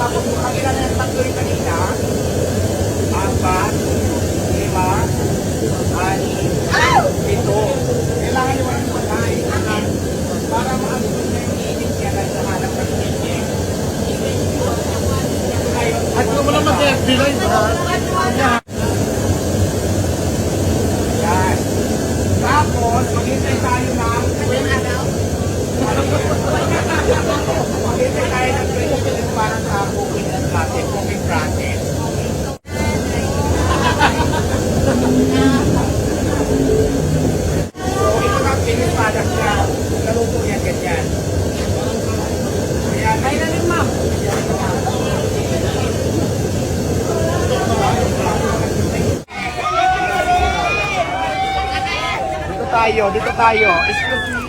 Tapos ang ilan na tatlo yung kanina, 4, 5, 6, 7. Kailangan nyo walang patay. Para maabot na yung init niya na sa hanap ng init. At kung wala mag-bilay ba? Yan. Tapos, maghintay tayo ng 20 araw. Maghintay tayo ng 20 minutes para sa cooking natin, cooking process. So, ito na finished product niya. Naluto yan, ganyan. Ayan. Ay, nalim, ma'am. Dito tayo. Excuse me.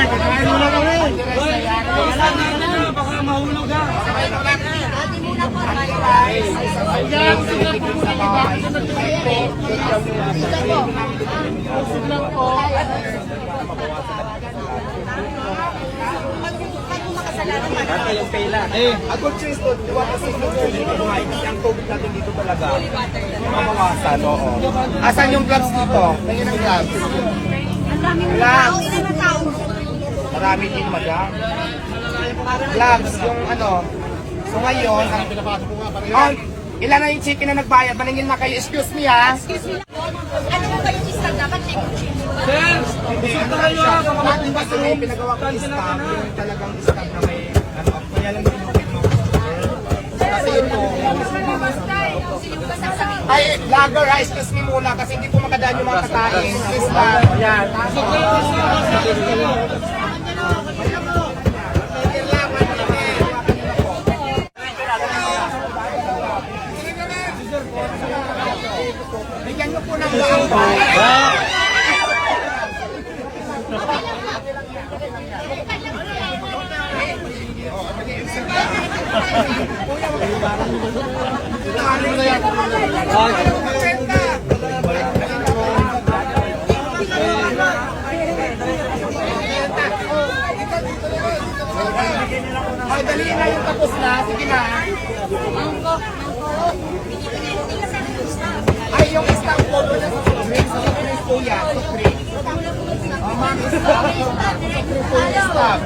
Kakain muna kami. Baka mahulog ka. Yung pela. A good choice to, water system dito, kasi ang tubig natin dito talaga. Mabawasan, oo. Asan yung gloves dito? Tingin ang gloves. Gloves. Marami din, madam. Gloves, yung ano. So ngayon, ilan na yung chicken na nagbayad? Maningin na kayo. Excuse me, ha? Ano ba yung isang dapat check? Sir, busog na kayo ha. Baka Ating kasi may pinagawa ko yung staff, yung talagang staff na may, ano, kaya lang tinupin mo. Kasi ito, ay, vlogger ha, excuse me muna kasi hindi po makadaan yung mga kakain. Please lang. Ayan. Bigyan nyo po ng daan. Ay, dali na yung tapos na. Sige na. Ay, yung staff ko doon na sa drinks. Sa drinks po yan. Sa drinks. Ma'am, staff. Staff.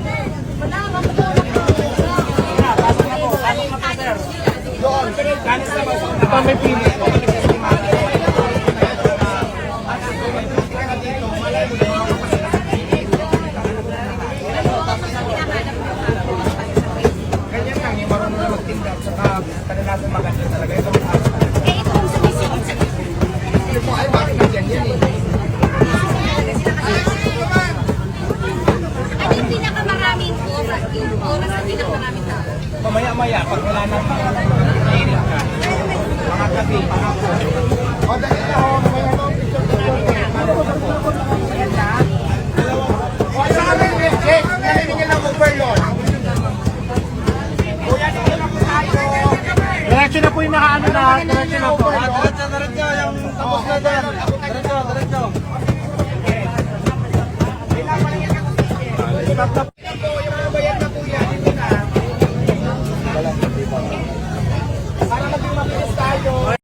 Doon. Ganis na ba? Ito may pinis. Ganyan lang, yung marunong na magtinda. Saka kadalasan maganda talaga. Ito may aso talaga. Eh, ito yung sumisigit sa Ito po, ay bakit ganyan yan eh? Ano yung pinakamaraming oras? Yung oras na pinakamaraming tao? Mamaya-maya, pag wala nang kainin ka. Mga gabi, pangapo. O, dali na ho. Mamaya na. Ayan na. O, sa amin, Jake, nalilingin ng overload. Kuya, dito na po tayo. Diretso na po yung nakaano na. Diretso na po. Diretso. Yung tapos na doon. Diretso. Kailangan pa lang yan.